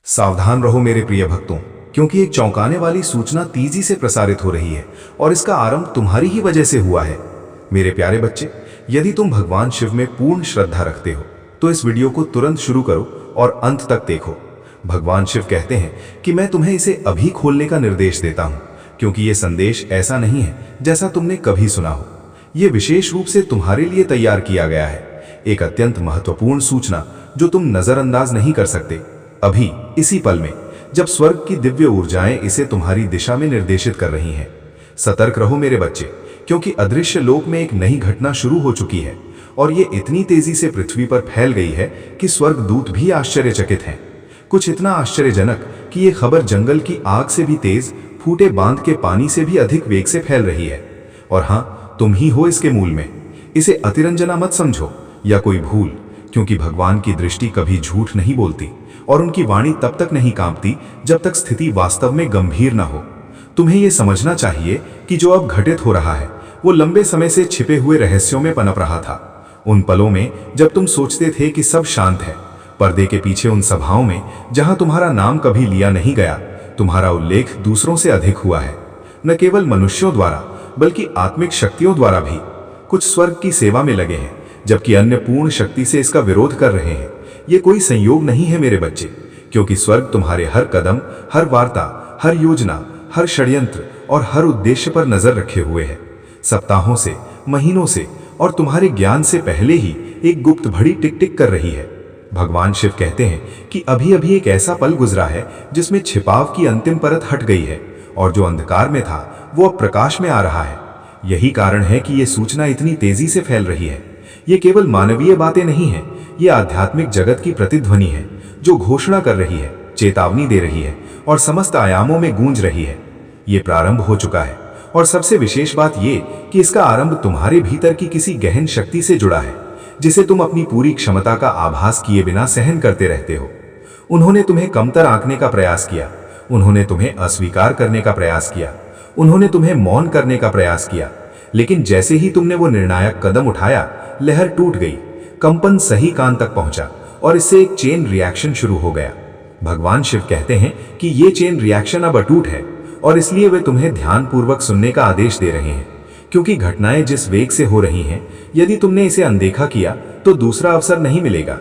सावधान रहो मेरे प्रिय भक्तों, क्योंकि एक चौंकाने वाली सूचना तेजी से प्रसारित हो रही है और इसका आरंभ तुम्हारी ही वजह से हुआ है। मेरे प्यारे बच्चे, यदि तुम भगवान शिव में पूर्ण श्रद्धा रखते हो तो इस वीडियो को तुरंत शुरू करो और अंत तक देखो। भगवान शिव कहते हैं कि मैं तुम्हें इसे अभी खोलने का निर्देश देता हूं, क्योंकि यह संदेश ऐसा नहीं है जैसा तुमने कभी सुना हो। यह विशेष रूप से तुम्हारे लिए तैयार किया गया है, एक अत्यंत महत्वपूर्ण सूचना जो तुम नजरअंदाज नहीं कर सकते। अभी इसी पल में जब स्वर्ग की दिव्य ऊर्जाएं इसे तुम्हारी दिशा में निर्देशित कर रही हैं। सतर्क रहो मेरे बच्चे, क्योंकि अदृश्य लोक में एक नई घटना शुरू हो चुकी है और ये इतनी तेजी से पृथ्वी पर फैल गई है कि स्वर्गदूत भी आश्चर्यचकित हैं। कुछ इतना आश्चर्यजनक कि ये खबर जंगल की आग से भी तेज, फूटे बांध के पानी से भी अधिक वेग से फैल रही है। और हाँ, तुम ही हो इसके मूल में। इसे अतिरंजना मत समझो या कोई भूल, क्योंकि भगवान की दृष्टि कभी झूठ नहीं बोलती और उनकी वाणी तब तक नहीं कांपती जब तक स्थिति वास्तव में गंभीर न हो। तुम्हें यह समझना चाहिए कि जो अब घटित हो रहा है वो लंबे समय से छिपे हुए रहस्यों में पनप रहा था। उन पलों में जब तुम सोचते थे कि सब शांत है, पर्दे के पीछे उन सभाओं में जहां तुम्हारा नाम कभी लिया नहीं गया, तुम्हारा उल्लेख दूसरों से अधिक हुआ है। न केवल मनुष्यों द्वारा बल्कि आत्मिक शक्तियों द्वारा भी। कुछ स्वर्ग की सेवा में लगे हैं, जबकि अन्य पूर्ण शक्ति से इसका विरोध कर रहे हैं। ये कोई संयोग नहीं है मेरे बच्चे, क्योंकि स्वर्ग तुम्हारे हर कदम, हर वार्ता, हर योजना, हर षड्यंत्र और हर उद्देश्य पर नजर रखे हुए है। सप्ताहों से, महीनों से और तुम्हारे ज्ञान से पहले ही एक गुप्त घड़ी टिक टिक कर रही है। भगवान शिव कहते हैं कि अभी अभी एक ऐसा पल गुजरा है जिसमें छिपाव की अंतिम परत हट गई है और जो अंधकार में था वो अब प्रकाश में आ रहा है। यही कारण है कि यह सूचना इतनी तेजी से फैल रही है। ये केवल मानवीय बातें नहीं है, ये आध्यात्मिक जगत की प्रतिध्वनि है जो घोषणा कर रही है, चेतावनी दे रही है और समस्त आयामों में गूंज रही है। ये प्रारंभ हो चुका है और सबसे विशेष बात ये कि इसका आरंभ तुम्हारे भीतर की किसी गहन शक्ति से जुड़ा है, जिसे तुम अपनी पूरी क्षमता का आभास किए बिना सहन करते रहते हो। उन्होंने तुम्हें कमतर आंकने का प्रयास किया, उन्होंने तुम्हें अस्वीकार करने का प्रयास किया, उन्होंने तुम्हें मौन करने का प्रयास किया, लेकिन जैसे ही तुमने वो निर्णायक कदम उठाया, लहर टूट गई, कंपन सही कान तक पहुंचा और इससे एक चेन रिएक्शन शुरू हो गया। भगवान शिव कहते हैं कि ये चेन रिएक्शन अब अटूट है और इसलिए वे तुम्हें ध्यानपूर्वक सुनने का आदेश दे रहे हैं, क्योंकि घटनाएं जिस वेग से हो रही हैं, यदि तुमने इसे अनदेखा किया तो दूसरा अवसर नहीं मिलेगा।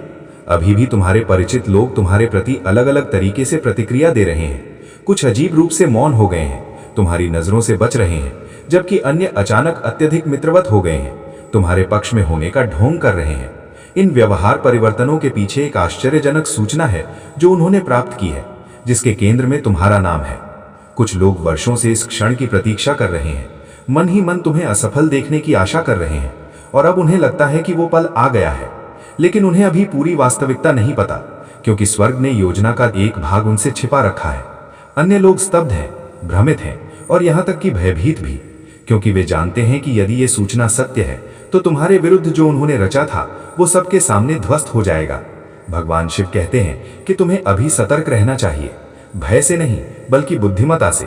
अभी भी तुम्हारे परिचित लोग तुम्हारे प्रति अलग अलग तरीके से प्रतिक्रिया दे रहे हैं। कुछ अजीब रूप से मौन हो गए हैं, तुम्हारी नजरों से बच रहे हैं, जबकि अन्य अचानक अत्यधिक मित्रवत हो गए हैं, तुम्हारे पक्ष में होने का ढोंग कर रहे हैं। इन व्यवहार परिवर्तनों के पीछे एक आश्चर्यजनक सूचना है जो उन्होंने प्राप्त की है, जिसके केंद्र में तुम्हारा नाम है। कुछ लोग वर्षों से इस क्षण की प्रतीक्षा कर रहे हैं, मन ही मन तुम्हें असफल देखने की आशा कर रहे हैं और अब उन्हें लगता है कि वो पल आ गया है, लेकिन उन्हें अभी पूरी वास्तविकता नहीं पता, क्योंकि स्वर्ग ने योजना का एक भाग उनसे छिपा रखा है। अन्य लोग स्तब्ध हैं, भ्रमित हैं और यहाँ तक कि भयभीत भी, क्योंकि वे जानते हैं कि यदि ये सूचना सत्य है तो तुम्हारे विरुद्ध जो उन्होंने रचा था वो सबके सामने ध्वस्त हो जाएगा। भगवान शिव कहते हैं कि तुम्हें अभी सतर्क रहना चाहिए, भय से नहीं बल्कि बुद्धिमत्ता से।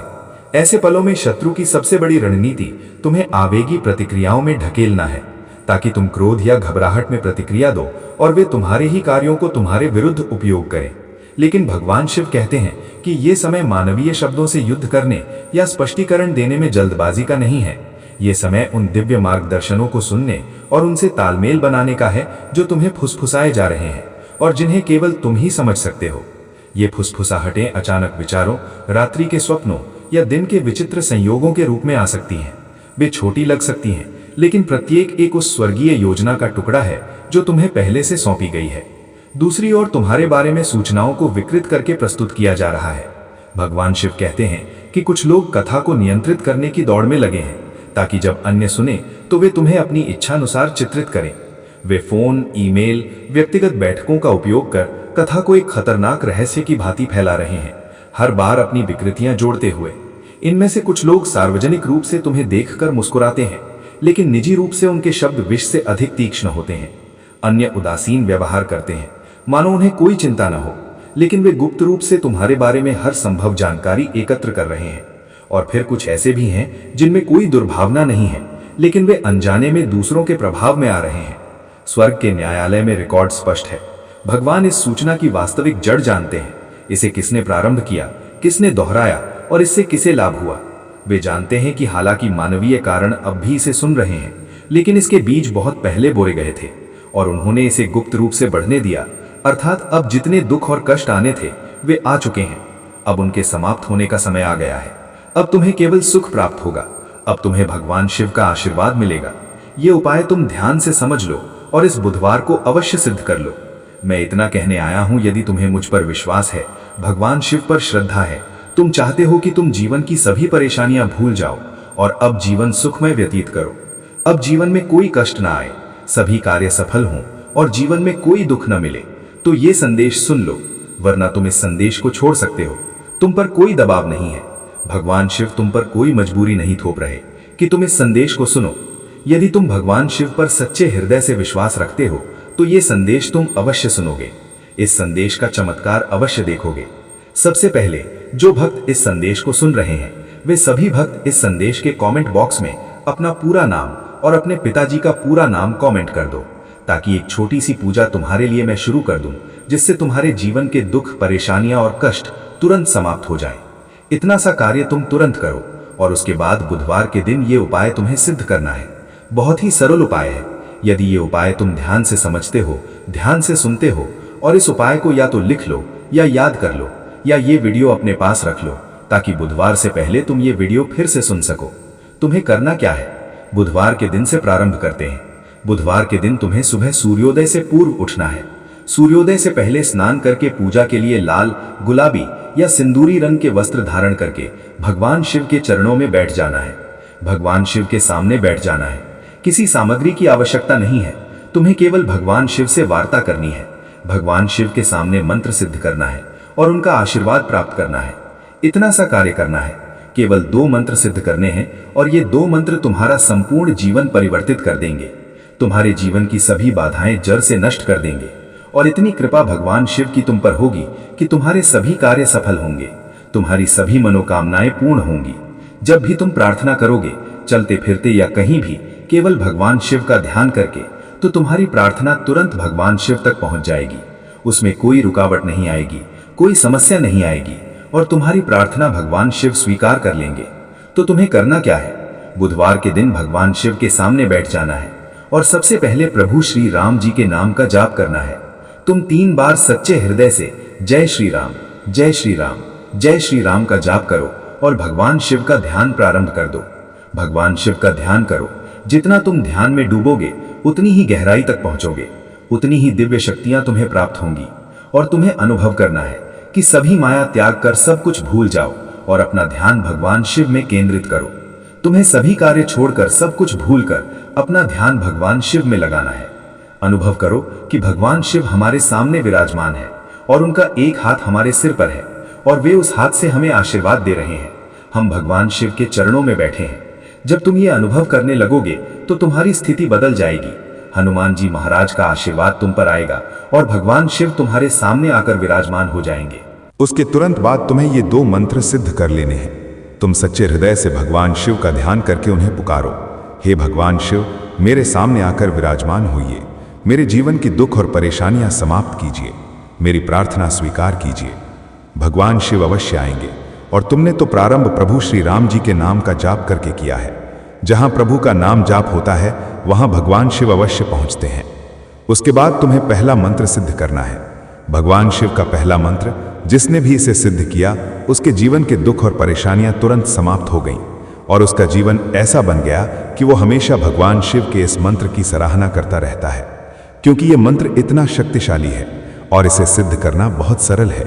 ऐसे पलों में शत्रु की सबसे बड़ी रणनीति तुम्हें आवेगी प्रतिक्रियाओं में ढकेलना है, ताकि तुम क्रोध या घबराहट में प्रतिक्रिया दो और वे तुम्हारे ही कार्यों को तुम्हारे विरुद्ध उपयोग करें। लेकिन भगवान शिव कहते हैं कि ये समय मानवीय शब्दों से युद्ध करने या स्पष्टीकरण देने में जल्दबाजी का नहीं है। ये समय उन दिव्य मार्गदर्शनों को सुनने और उनसे तालमेल बनाने का है जो तुम्हें फुसफुसाए जा रहे हैं और जिन्हें केवल तुम ही समझ सकते हो। ये फुसफुसाहटें अचानक विचारों, रात्रि के स्वप्नों या दिन के विचित्र संयोगों के रूप में आ सकती हैं। वे छोटी लग सकती हैं, लेकिन प्रत्येक एक उस स्वर्गीय योजना का टुकड़ा है जो तुम्हें पहले से सौंपी गई है। दूसरी ओर तुम्हारे बारे में सूचनाओं को विकृत करके प्रस्तुत किया जा रहा है। भगवान शिव कहते हैं कि कुछ लोग कथा को नियंत्रित करने की दौड़ में लगे हैं, ताकि जब अन्य सुने तो वे तुम्हें अपनी इच्छानुसार चित्रित करें। वे फोन, ईमेल, व्यक्तिगत बैठकों का उपयोग कर कथा को एक खतरनाक रहस्य की भांति फैला रहे हैं, हर बार अपनी विकृतियां जोड़ते हुए। इनमें से कुछ लोग सार्वजनिक रूप से तुम्हें देखकर मुस्कुराते हैं, लेकिन निजी रूप से उनके शब्द विष से अधिक तीक्ष्ण होते हैं। अन्य उदासीन व्यवहार करते हैं, मानो उन्हें कोई चिंता न हो, लेकिन वे गुप्त रूप से तुम्हारे बारे में हर संभव जानकारी एकत्र कर रहे हैं। और फिर कुछ ऐसे भी हैं जिनमें कोई दुर्भावना नहीं है, लेकिन वे अनजाने में दूसरों के प्रभाव में आ रहे हैं। स्वर्ग के न्यायालय में रिकॉर्ड स्पष्ट है। भगवान इस सूचना की वास्तविक जड़ जानते हैं, इसे किसने प्रारंभ किया, किसने दोहराया और इससे किसे लाभ हुआ। वे जानते हैं कि हालांकि मानवीय कारण अब भी इसे सुन रहे हैं, लेकिन इसके बीज बहुत पहले बोए गए थे और उन्होंने इसे गुप्त रूप से बढ़ने दिया। अर्थात अब जितने दुख और कष्ट आने थे वे आ चुके हैं। अब उनके समाप्त होने का समय आ गया है। अब तुम्हें केवल सुख प्राप्त होगा। अब तुम्हें भगवान शिव का आशीर्वाद मिलेगा। ये उपाय तुम ध्यान से समझ लो और इस बुधवार को अवश्य सिद्ध कर लो। मैं इतना कहने आया हूं, यदि तुम्हें मुझ पर विश्वास है, भगवान शिव पर श्रद्धा है, तुम चाहते हो कि तुम जीवन की सभी परेशानियां भूल जाओ और अब जीवन सुखमय व्यतीत करो, अब जीवन में कोई कष्ट ना आए, सभी कार्य सफल हों और जीवन में कोई दुख न मिले, तो ये संदेश सुन लो, वरना तुम इस संदेश को छोड़ सकते हो। तुम पर कोई दबाव नहीं है। भगवान शिव तुम पर कोई मजबूरी नहीं थोप रहे कि तुम इस संदेश को सुनो। यदि तुम भगवान शिव पर सच्चे हृदय से विश्वास रखते हो तो ये संदेश तुम अवश्य सुनोगे, इस संदेश का चमत्कार अवश्य देखोगे। सबसे पहले जो भक्त इस संदेश को सुन रहे हैं, वे सभी भक्त इस संदेश के कमेंट बॉक्स में अपना पूरा नाम और अपने पिताजी का पूरा नाम कमेंट कर दो, ताकि एक छोटी सी पूजा तुम्हारे लिए मैं शुरू कर दूं, जिससे तुम्हारे जीवन के दुख, परेशानियां और कष्ट तुरंत समाप्त हो जाएं। इतना सा कार्य तुम तुरंत करो और उसके बाद बुधवार के दिन ये उपाय तुम्हें सिद्ध करना है। बहुत ही सरल उपाय है। यदि ये उपाय तुम ध्यान से समझते हो, ध्यान से सुनते हो और इस उपाय को या तो लिख लो या याद कर लो या ये वीडियो अपने पास रख लो, ताकि बुधवार से पहले तुम ये वीडियो फिर से सुन सको। तुम्हें करना क्या है, बुधवार के दिन से प्रारंभ करते हैं। बुधवार के दिन तुम्हें सुबह सूर्योदय से पूर्व उठना है। सूर्योदय से पहले स्नान करके पूजा के लिए लाल, गुलाबी या सिंदूरी रंग के वस्त्र धारण करके भगवान शिव के चरणों में बैठ जाना है। भगवान शिव के सामने बैठ जाना है। किसी सामग्री की आवश्यकता नहीं है, तुम्हें केवल भगवान शिव से वार्ता करनी है। भगवान शिव के सामने मंत्र सिद्ध करना है और उनका आशीर्वाद प्राप्त करना है। इतना सा कार्य करना है। केवल 2 मंत्र सिद्ध करने हैं और ये 2 मंत्र तुम्हारा संपूर्ण जीवन परिवर्तित कर देंगे। तुम्हारे जीवन की सभी बाधाएं जड़ से नष्ट कर देंगे और इतनी कृपा भगवान शिव की तुम पर होगी कि तुम्हारे सभी कार्य सफल होंगे, तुम्हारी सभी मनोकामनाएं पूर्ण होंगी। जब भी तुम प्रार्थना करोगे, चलते फिरते या कहीं भी, केवल भगवान शिव का ध्यान करके, तो तुम्हारी प्रार्थना तुरंत भगवान शिव तक पहुंच जाएगी। उसमें कोई रुकावट नहीं आएगी, कोई समस्या नहीं आएगी और तुम्हारी प्रार्थना भगवान शिव स्वीकार कर लेंगे। तो तुम्हें करना क्या है, बुधवार के दिन भगवान शिव के सामने बैठ जाना है और सबसे पहले प्रभु श्री राम जी के नाम का जाप करना है। तुम 3 बार सच्चे हृदय से जय श्री राम, जय श्री राम, जय श्री राम का जाप करो और भगवान शिव का ध्यान प्रारंभ कर दो। भगवान शिव का ध्यान करो। जितना तुम ध्यान में डूबोगे, उतनी ही गहराई तक पहुंचोगे, उतनी ही दिव्य शक्तियां तुम्हें प्राप्त होंगी और तुम्हें अनुभव करना है कि सभी माया त्याग कर सब कुछ भूल जाओ और अपना ध्यान भगवान शिव में केंद्रित करो। तुम्हें सभी कार्य छोड़कर, सब कुछ भूलकर अपना ध्यान भगवान शिव में लगाना है। अनुभव करो कि भगवान शिव हमारे सामने विराजमान है और उनका एक हाथ हमारे सिर पर है और वे उस हाथ से हमें आशीर्वाद दे रहे हैं। हम भगवान शिव के चरणों में बैठे हैं। जब तुम ये अनुभव करने लगोगे तो तुम्हारी स्थिति बदल जाएगी। हनुमान जी महाराज का आशीर्वाद तुम पर आएगा और भगवान शिव तुम्हारे सामने आकर विराजमान हो जाएंगे। उसके तुरंत बाद तुम्हें ये 2 मंत्र सिद्ध कर लेने हैं। तुम सच्चे हृदय से भगवान शिव का ध्यान करके उन्हें पुकारो, हे भगवान शिव, मेरे सामने आकर विराजमान होइए, मेरे जीवन की दुख और परेशानियां समाप्त कीजिए, मेरी प्रार्थना स्वीकार कीजिए। भगवान शिव अवश्य आएंगे और तुमने तो प्रारंभ प्रभु श्री राम जी के नाम का जाप करके किया है। जहां प्रभु का नाम जाप होता है, वहां भगवान शिव अवश्य पहुंचते हैं। उसके बाद तुम्हें पहला मंत्र सिद्ध करना है। भगवान शिव का पहला मंत्र, जिसने भी इसे सिद्ध किया, उसके जीवन के दुख और परेशानियां तुरंत समाप्त हो गईं और उसका जीवन ऐसा बन गया कि वो हमेशा भगवान शिव के इस मंत्र की सराहना करता रहता है, क्योंकि ये मंत्र इतना शक्तिशाली है और इसे सिद्ध करना बहुत सरल है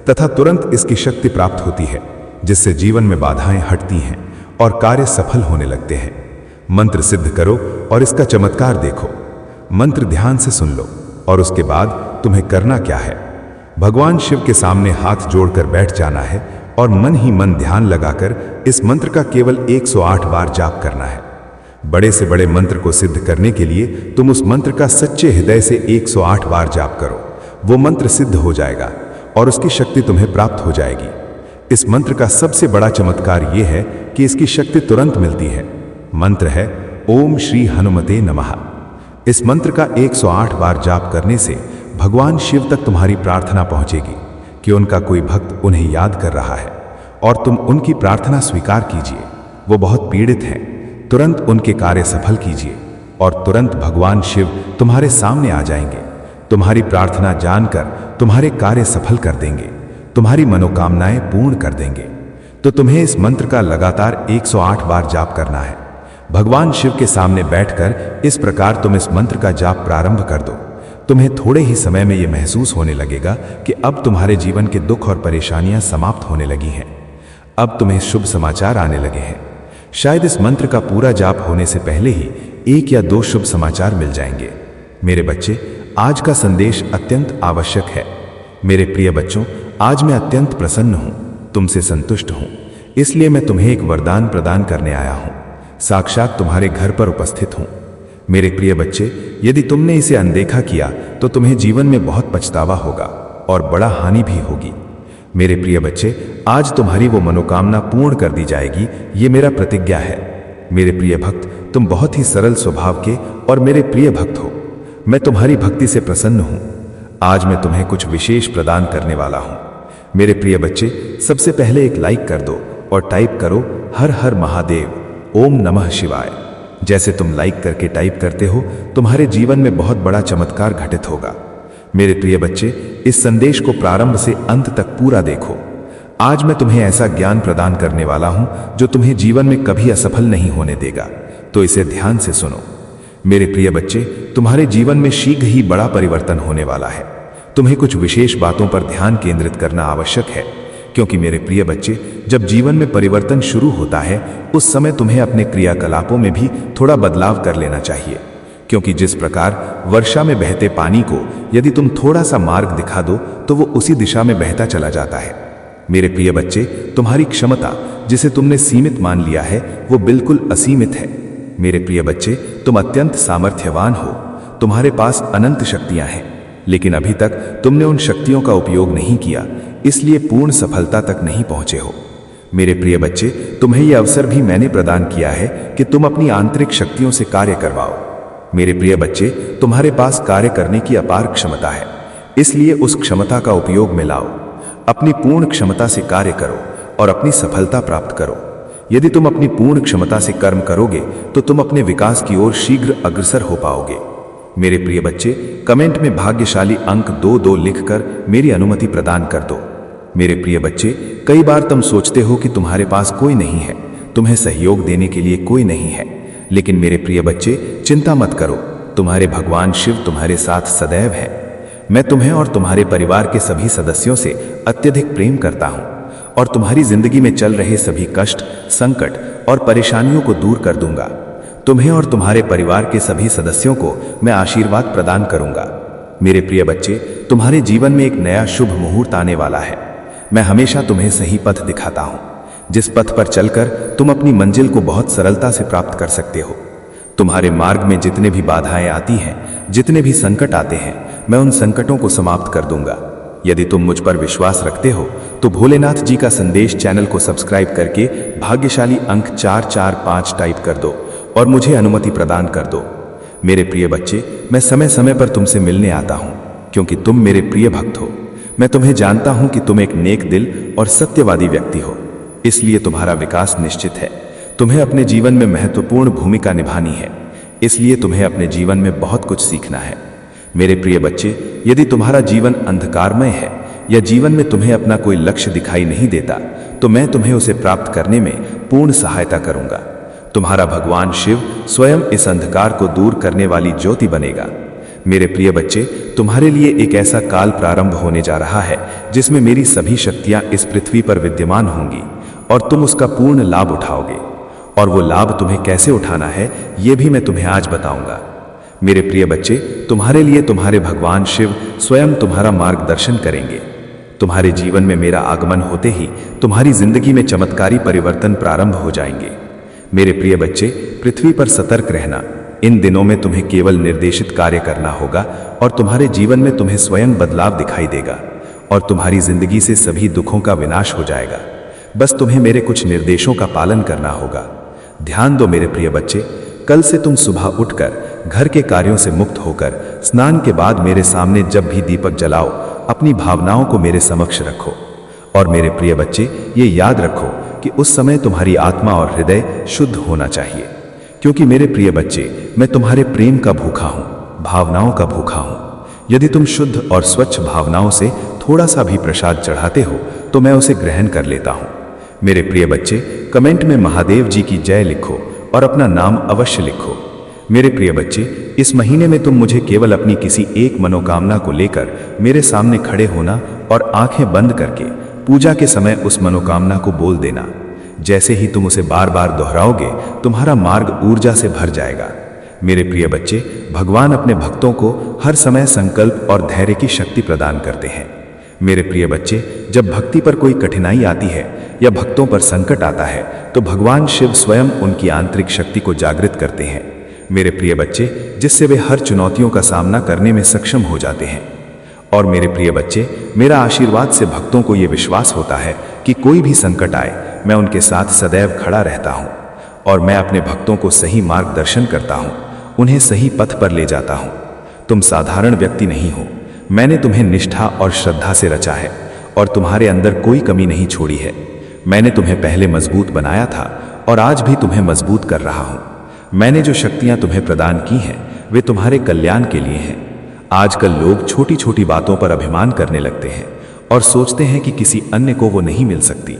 तथा तुरंत इसकी शक्ति प्राप्त होती है, जिससे जीवन में बाधाएं हटती हैं और कार्य सफल होने लगते हैं। मंत्र सिद्ध करो और इसका चमत्कार देखो। मंत्र ध्यान से सुन लो और उसके बाद तुम्हें करना क्या है, भगवान शिव के सामने हाथ जोड़कर बैठ जाना है और मन ही मन ध्यान लगाकर इस मंत्र का केवल 108 बार जाप करना है। बड़े से बड़े मंत्र को सिद्ध करने के लिए तुम उस मंत्र का सच्चे हृदय से 108 बार जाप करो। वो मंत्र सिद्ध हो जाएगा और उसकी शक्ति तुम्हें प्राप्त हो जाएगी। इस मंत्र का सबसे बड़ा चमत्कार यह है कि इसकी शक्ति तुरंत मिलती है। मंत्र है ओम श्री हनुमते नमः। इस मंत्र का 108 बार जाप करने से भगवान शिव तक तुम्हारी प्रार्थना पहुंचेगी, कि उनका कोई भक्त उन्हें याद कर रहा है और तुम उनकी प्रार्थना स्वीकार कीजिए। वो बहुत पीड़ित हैं, तुरंत उनके कार्य सफल कीजिए और तुरंत भगवान शिव तुम्हारे सामने आ जाएंगे। तुम्हारी प्रार्थना जानकर तुम्हारे कार्य सफल कर देंगे, तुम्हारी मनोकामनाएं पूर्ण कर देंगे। तो तुम्हें इस मंत्र का लगातार 108 बार जाप करना है। भगवान शिव के सामने बैठकर इस प्रकार तुम इस मंत्र का जाप प्रारंभ कर दो। तुम्हें थोड़े ही समय में यह महसूस होने लगेगा कि अब तुम्हारे जीवन के दुख और परेशानियां समाप्त होने लगी हैं। अब तुम्हें शुभ समाचार आने लगे हैं। शायद इस मंत्र का पूरा जाप होने से पहले ही 1 या 2 शुभ समाचार मिल जाएंगे। मेरे बच्चे, आज का संदेश अत्यंत आवश्यक है। मेरे प्रिय बच्चों, आज मैं अत्यंत प्रसन्न हूं, तुमसे संतुष्ट हूं, इसलिए मैं तुम्हें एक वरदान प्रदान करने आया हूं। साक्षात तुम्हारे घर पर उपस्थित हूं। मेरे प्रिय बच्चे, यदि तुमने इसे अनदेखा किया तो तुम्हें जीवन में बहुत पछतावा होगा और बड़ा हानि भी होगी। मेरे प्रिय बच्चे, आज तुम्हारी वो मनोकामना पूर्ण कर दी जाएगी, ये मेरा प्रतिज्ञा है। मेरे प्रिय भक्त, तुम बहुत ही सरल स्वभाव के और मेरे प्रिय भक्त हो। मैं तुम्हारी भक्ति से प्रसन्न हूं। आज मैं तुम्हें कुछ विशेष प्रदान करने वाला हूं। मेरे प्रिय बच्चे, सबसे पहले एक लाइक कर दो और टाइप करो हर हर महादेव, ओम नमः शिवाय। जैसे तुम लाइक करके टाइप करते हो, तुम्हारे जीवन में बहुत बड़ा चमत्कार घटित होगा। मेरे प्रिय बच्चे, इस संदेश को प्रारंभ से अंत तक पूरा देखो। आज मैं तुम्हें ऐसा ज्ञान प्रदान करने वाला हूं जो तुम्हें जीवन में कभी असफल नहीं होने देगा, तो इसे ध्यान से सुनो। मेरे प्रिय बच्चे, तुम्हारे जीवन में शीघ्र ही बड़ा परिवर्तन होने वाला है। तुम्हें कुछ विशेष बातों पर ध्यान केंद्रित करना आवश्यक है, क्योंकि मेरे प्रिय बच्चे, जब जीवन में परिवर्तन शुरू होता है उस समय तुम्हें अपने क्रियाकलापों में भी थोड़ा बदलाव कर लेना चाहिए। क्योंकि जिस प्रकार वर्षा में बहते पानी को यदि तुम थोड़ा सा मार्ग दिखा दो तो वो उसी दिशा में बहता चला जाता है। मेरे प्रिय बच्चे, तुम्हारी क्षमता जिसे तुमने सीमित मान लिया है वो बिल्कुल असीमित है। मेरे प्रिय बच्चे, तुम अत्यंत सामर्थ्यवान हो, तुम्हारे पास अनंत शक्तियां हैं, लेकिन अभी तक तुमने उन शक्तियों का उपयोग नहीं किया, इसलिए पूर्ण सफलता तक नहीं पहुंचे हो। मेरे प्रिय बच्चे, तुम्हें यह अवसर भी मैंने प्रदान किया है कि तुम अपनी आंतरिक शक्तियों से कार्य करवाओ। मेरे प्रिय बच्चे, तुम्हारे पास कार्य करने की अपार क्षमता है, इसलिए उस क्षमता का उपयोग में लाओ। अपनी पूर्ण क्षमता से कार्य करो और अपनी सफलता प्राप्त करो। यदि तुम अपनी पूर्ण क्षमता से कर्म करोगे तो तुम अपने विकास की ओर शीघ्र अग्रसर हो पाओगे। मेरे प्रिय बच्चे, कमेंट में भाग्यशाली अंक 22 लिखकर मेरी अनुमति प्रदान कर दो। मेरे प्रिय बच्चे, कई बार तुम सोचते हो कि तुम्हारे पास कोई नहीं है, तुम्हें सहयोग देने के लिए कोई नहीं है, लेकिन मेरे प्रिय बच्चे, चिंता मत करो, तुम्हारे भगवान शिव तुम्हारे साथ सदैव है। मैं तुम्हें और तुम्हारे परिवार के सभी सदस्यों से अत्यधिक प्रेम करता हूं और तुम्हारी जिंदगी में चल रहे सभी कष्ट, संकट और परेशानियों को दूर कर दूंगा। तुम्हें और तुम्हारे परिवार के सभी सदस्यों को मैं आशीर्वाद प्रदान करूंगा। मेरे प्रिय बच्चे, तुम्हारे जीवन में एक नया शुभ मुहूर्त आने वाला है। मैं हमेशा तुम्हें सही पथ दिखाता हूं, जिस पथ पर चलकर तुम अपनी मंजिल को बहुत सरलता से प्राप्त कर सकते हो। तुम्हारे मार्ग में जितने भी बाधाएं आती हैं, जितने भी संकट आते हैं, मैं उन संकटों को समाप्त कर दूंगा। यदि तुम मुझ पर विश्वास रखते हो तो भोलेनाथ जी का संदेश चैनल को सब्सक्राइब करके भाग्यशाली अंक 445 टाइप कर दो और मुझे अनुमति प्रदान कर दो। मेरे प्रिय बच्चे, मैं समय समय पर तुमसे मिलने आता हूं, क्योंकि तुम मेरे प्रिय भक्त हो। मैं तुम्हें जानता हूं कि तुम एक नेक दिल और सत्यवादी व्यक्ति हो, इसलिए तुम्हारा विकास निश्चित है। तुम्हें अपने जीवन में महत्वपूर्ण भूमिका निभानी है, इसलिए तुम्हें अपने जीवन में बहुत कुछ सीखना है। मेरे प्रिय बच्चे, यदि तुम्हारा जीवन अंधकारमय है या जीवन में तुम्हें अपना कोई लक्ष्य दिखाई नहीं देता, तो मैं तुम्हें उसे प्राप्त करने में पूर्ण सहायता करूंगा। तुम्हारा भगवान शिव स्वयं इस अंधकार को दूर करने वाली ज्योति बनेगा। मेरे प्रिय बच्चे, तुम्हारे लिए एक ऐसा काल प्रारंभ होने जा रहा है जिसमें मेरी सभी शक्तियां इस पृथ्वी पर विद्यमान होंगी और तुम उसका पूर्ण लाभ उठाओगे। और वो लाभ तुम्हें कैसे उठाना है, ये भी मैं तुम्हें आज बताऊंगा। मेरे प्रिय बच्चे, तुम्हारे लिए तुम्हारे भगवान शिव स्वयं तुम्हारा मार्गदर्शन करेंगे। तुम्हारे जीवन में मेरा आगमन होते ही तुम्हारी जिंदगी में चमत्कारी परिवर्तन प्रारंभ हो जाएंगे। मेरे प्रिय बच्चे, पृथ्वी पर सतर्क रहना। इन दिनों में तुम्हें केवल निर्देशित कार्य करना होगा और तुम्हारे जीवन में तुम्हें स्वयं बदलाव दिखाई देगा और तुम्हारी जिंदगी से सभी दुखों का विनाश हो जाएगा। बस तुम्हें मेरे कुछ निर्देशों का पालन करना होगा। ध्यान दो मेरे प्रिय बच्चे, कल से तुम सुबह उठकर घर के कार्यों से मुक्त होकर स्नान के बाद मेरे सामने जब भी दीपक जलाओ अपनी भावनाओं को मेरे समक्ष रखो। और मेरे प्रिय बच्चे, ये याद रखो कि उस समय तुम्हारी आत्मा और हृदय शुद्ध होना चाहिए, क्योंकि मेरे प्रिय बच्चे, मैं तुम्हारे प्रेम का भूखा हूं, भावनाओं का भूखा हूं। यदि तुम शुद्ध और स्वच्छ भावनाओं से थोड़ा सा भी प्रसाद चढ़ाते हो तो मैं उसे ग्रहण कर लेता हूं। मेरे प्रिय बच्चे, कमेंट में महादेव जी की जय लिखो और अपना नाम अवश्य लिखो। मेरे प्रिय बच्चे, इस महीने में तुम मुझे केवल अपनी किसी एक मनोकामना को लेकर मेरे सामने खड़े होना और आंखें बंद करके पूजा के समय उस मनोकामना को बोल देना। जैसे ही तुम उसे बार बार दोहराओगे, तुम्हारा मार्ग ऊर्जा से भर जाएगा। मेरे प्रिय बच्चे, भगवान अपने भक्तों को हर समय संकल्प और धैर्य की शक्ति प्रदान करते हैं। मेरे प्रिय बच्चे, जब भक्ति पर कोई कठिनाई आती है या भक्तों पर संकट आता है तो भगवान शिव स्वयं उनकी आंतरिक शक्ति को जागृत करते हैं। मेरे प्रिय बच्चे, जिससे वे हर चुनौतियों का सामना करने में सक्षम हो जाते हैं। और मेरे प्रिय बच्चे, मेरा आशीर्वाद से भक्तों को ये विश्वास होता है कि कोई भी संकट आए, मैं उनके साथ सदैव खड़ा रहता हूँ और मैं अपने भक्तों को सही मार्गदर्शन करता हूँ, उन्हें सही पथ पर ले जाता हूँ। तुम साधारण व्यक्ति नहीं हो, मैंने तुम्हें निष्ठा और श्रद्धा से रचा है और तुम्हारे अंदर कोई कमी नहीं छोड़ी है। मैंने तुम्हें पहले मजबूत बनाया था और आज भी तुम्हें मजबूत कर रहा हूँ। मैंने जो शक्तियाँ तुम्हें प्रदान की हैं वे तुम्हारे कल्याण के लिए हैं। आजकल लोग छोटी छोटी बातों पर अभिमान करने लगते हैं और सोचते हैं कि किसी अन्य को वो नहीं मिल सकती,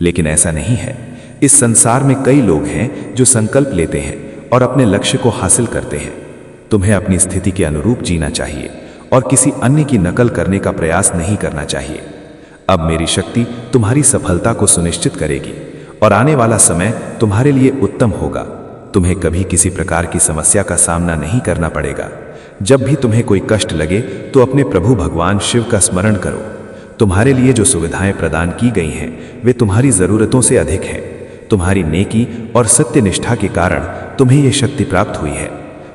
लेकिन ऐसा नहीं है। इस संसार में कई लोग हैं जो संकल्प लेते हैं और अपने लक्ष्य को हासिल करते हैं। तुम्हें अपनी स्थिति के अनुरूप जीना चाहिए और किसी अन्य की नकल करने का प्रयास नहीं करना चाहिए। अब मेरी शक्ति तुम्हारी सफलता को सुनिश्चित करेगी और आने वाला समय तुम्हारे लिए उत्तम होगा। तुम्हें कभी किसी प्रकार की समस्या का सामना नहीं करना पड़ेगा। जब भी तुम्हें कोई कष्ट लगे तो अपने प्रभु भगवान शिव का स्मरण करो। तुम्हारे लिए जो सुविधाएं प्रदान की गई हैं वे तुम्हारी जरूरतों से अधिक हैं। तुम्हारी नेकी और सत्यनिष्ठा के कारण तुम्हें यह शक्ति प्राप्त हुई है।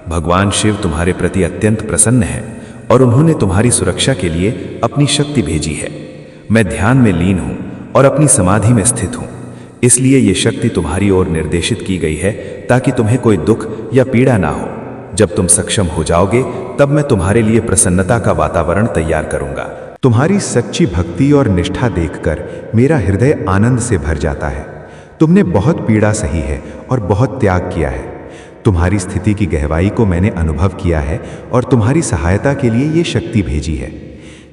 भगवान शिव तुम्हारे प्रति अत्यंत प्रसन्न है और उन्होंने तुम्हारी सुरक्षा के लिए अपनी शक्ति भेजी है। मैं ध्यान में लीन हूं और अपनी समाधि में स्थित हूं, इसलिए ये शक्ति तुम्हारी ओर निर्देशित की गई है ताकि तुम्हें कोई दुख या पीड़ा ना हो। जब तुम सक्षम हो जाओगे तब मैं तुम्हारे लिए प्रसन्नता का वातावरण तैयार करूंगा। तुम्हारी सच्ची भक्ति और निष्ठा देखकर मेरा हृदय आनंद से भर जाता है। तुमने बहुत पीड़ा सही है और बहुत त्याग किया है। तुम्हारी स्थिति की गहराई को मैंने अनुभव किया है और तुम्हारी सहायता के लिए ये शक्ति भेजी है।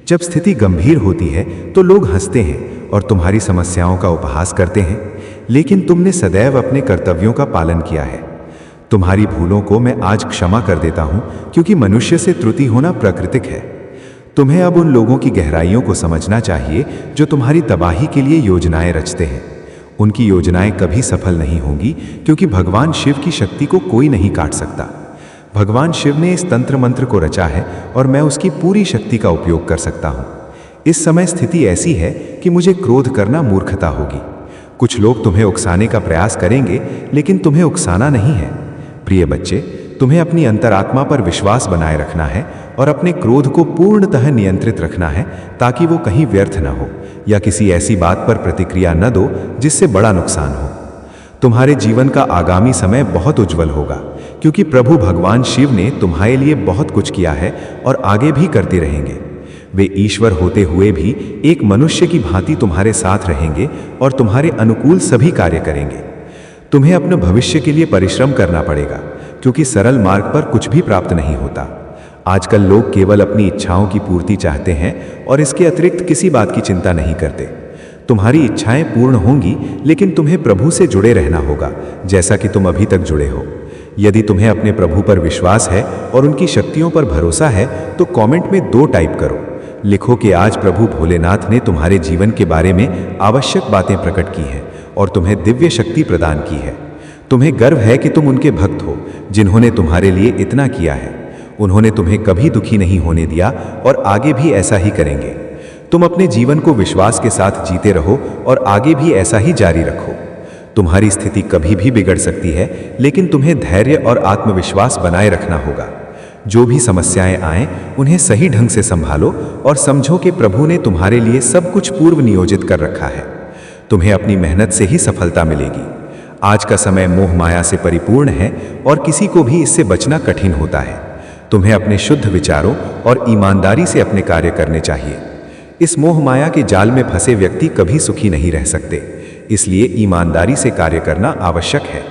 जब स्थिति गंभीर होती है तो लोग हंसते हैं और तुम्हारी समस्याओं का उपहास करते हैं, लेकिन तुमने सदैव अपने कर्तव्यों का पालन किया है। तुम्हारी भूलों को मैं आज क्षमा कर देता हूं, क्योंकि मनुष्य से त्रुटि होना प्राकृतिक है। तुम्हें अब उन लोगों की गहराइयों को समझना चाहिए जो तुम्हारी तबाही के लिए योजनाएं रचते हैं। उनकी योजनाएं कभी सफल नहीं होंगी, क्योंकि भगवान शिव की शक्ति को कोई नहीं काट सकता। भगवान शिव ने इस तंत्र मंत्र को रचा है और मैं उसकी पूरी शक्ति का उपयोग कर सकता हूं। इस समय स्थिति ऐसी है कि मुझे क्रोध करना मूर्खता होगी। कुछ लोग तुम्हें उकसाने का प्रयास करेंगे, लेकिन तुम्हें उकसाना नहीं है। प्रिय बच्चे, तुम्हें अपनी अंतरात्मा पर विश्वास बनाए रखना है और अपने क्रोध को पूर्णतः नियंत्रित रखना है, ताकि वो कहीं व्यर्थ न हो या किसी ऐसी बात पर प्रतिक्रिया न दो जिससे बड़ा नुकसान हो। तुम्हारे जीवन का आगामी समय बहुत उज्जवल होगा, क्योंकि प्रभु भगवान शिव ने तुम्हारे लिए बहुत कुछ किया है और आगे भी करते रहेंगे। वे ईश्वर होते हुए भी एक मनुष्य की भांति तुम्हारे साथ रहेंगे और तुम्हारे अनुकूल सभी कार्य करेंगे। तुम्हें अपने भविष्य के लिए परिश्रम करना पड़ेगा, क्योंकि सरल मार्ग पर कुछ भी प्राप्त नहीं होता। आजकल लोग केवल अपनी इच्छाओं की पूर्ति चाहते हैं और इसके अतिरिक्त किसी बात की चिंता नहीं करते। तुम्हारी इच्छाएं पूर्ण होंगी, लेकिन तुम्हें प्रभु से जुड़े रहना होगा, जैसा कि तुम अभी तक जुड़े हो। यदि तुम्हें अपने प्रभु पर विश्वास है और उनकी शक्तियों पर भरोसा है तो कमेंट में 2 टाइप करो। लिखो कि आज प्रभु भोलेनाथ ने तुम्हारे जीवन के बारे में आवश्यक बातें प्रकट की हैं और तुम्हें दिव्य शक्ति प्रदान की है। तुम्हें गर्व है कि तुम उनके भक्त हो, जिन्होंने तुम्हारे लिए इतना किया है। उन्होंने तुम्हें कभी दुखी नहीं होने दिया और आगे भी ऐसा ही करेंगे। तुम अपने जीवन को विश्वास के साथ जीते रहो और आगे भी ऐसा ही जारी रखो। तुम्हारी स्थिति कभी भी बिगड़ सकती है, लेकिन तुम्हें धैर्य और आत्मविश्वास बनाए रखना होगा। जो भी समस्याएं आएं, उन्हें सही ढंग से संभालो और समझो कि प्रभु ने तुम्हारे लिए सब कुछ पूर्व नियोजित कर रखा है। तुम्हें अपनी मेहनत से ही सफलता मिलेगी। आज का समय मोह माया से परिपूर्ण है और किसी को भी इससे बचना कठिन होता है। तुम्हें अपने शुद्ध विचारों और ईमानदारी से अपने कार्य करने चाहिए। इस मोह माया के जाल में फंसे व्यक्ति कभी सुखी नहीं रह सकते, इसलिए ईमानदारी से कार्य करना आवश्यक है।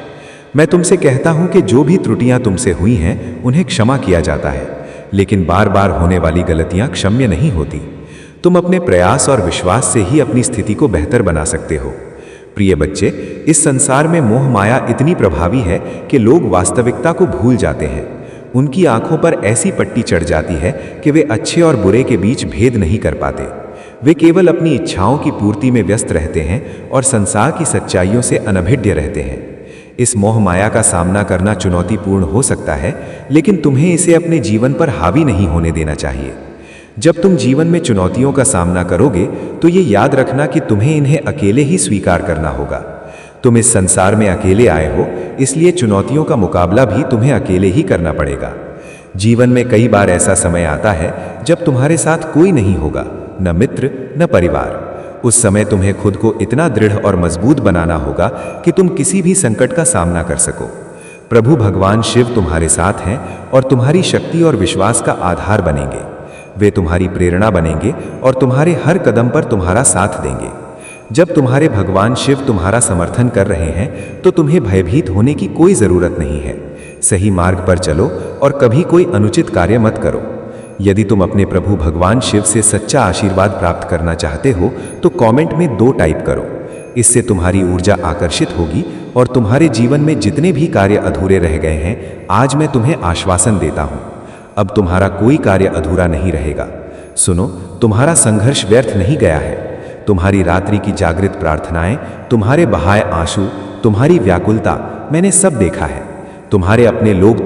मैं तुमसे कहता हूं कि जो भी त्रुटियां तुमसे हुई हैं उन्हें क्षमा किया जाता है, लेकिन बार बार होने वाली गलतियां क्षम्य नहीं होती। तुम अपने प्रयास और विश्वास से ही अपनी स्थिति को बेहतर बना सकते हो। प्रिय बच्चे, इस संसार में मोह माया इतनी प्रभावी है कि लोग वास्तविकता को भूल जाते हैं। उनकी आंखों पर ऐसी पट्टी चढ़ जाती है कि वे अच्छे और बुरे के बीच भेद नहीं कर पाते। वे केवल अपनी इच्छाओं की पूर्ति में व्यस्त रहते हैं और संसार की सच्चाइयों से अनभिज्ञ रहते हैं। इस मोह माया का सामना करना चुनौतीपूर्ण हो सकता है, लेकिन तुम्हें इसे अपने जीवन पर हावी नहीं होने देना चाहिए। जब तुम जीवन में चुनौतियों का सामना करोगे तो ये याद रखना कि तुम्हें इन्हें अकेले ही स्वीकार करना होगा। तुम इस संसार में अकेले आए हो, इसलिए चुनौतियों का मुकाबला भी तुम्हें अकेले ही करना पड़ेगा। जीवन में कई बार ऐसा समय आता है जब तुम्हारे साथ कोई नहीं होगा, न मित्र न परिवार। उस समय तुम्हें खुद को इतना दृढ़ और मजबूत बनाना होगा कि तुम किसी भी संकट का सामना कर सको। प्रभु भगवान शिव तुम्हारे साथ हैं और तुम्हारी शक्ति और विश्वास का आधार बनेंगे। वे तुम्हारी प्रेरणा बनेंगे और तुम्हारे हर कदम पर तुम्हारा साथ देंगे। जब तुम्हारे भगवान शिव तुम्हारा समर्थन कर रहे हैं तो तुम्हें भयभीत होने की कोई ज़रूरत नहीं है। सही मार्ग पर चलो और कभी कोई अनुचित कार्य मत करो। यदि तुम अपने प्रभु भगवान शिव से सच्चा आशीर्वाद प्राप्त करना चाहते हो तो कमेंट में 2 टाइप करो। इससे तुम्हारी ऊर्जा आकर्षित होगी और तुम्हारे जीवन में जितने भी कार्य अधूरे रह गए हैं, आज मैं तुम्हें आश्वासन देता हूँ, अब तुम्हारा कोई कार्य अधूरा नहीं रहेगा। सुनो, तुम्हारा संघर्ष व्यर्थ नहीं गया है। तुम्हारी रात्रि की जागृत प्रार्थनाएं, तुम्हारे बहाए आंसू, तुम्हारी व्याकुलता मैंने सब देखा है। तुम्हारे अपने लोग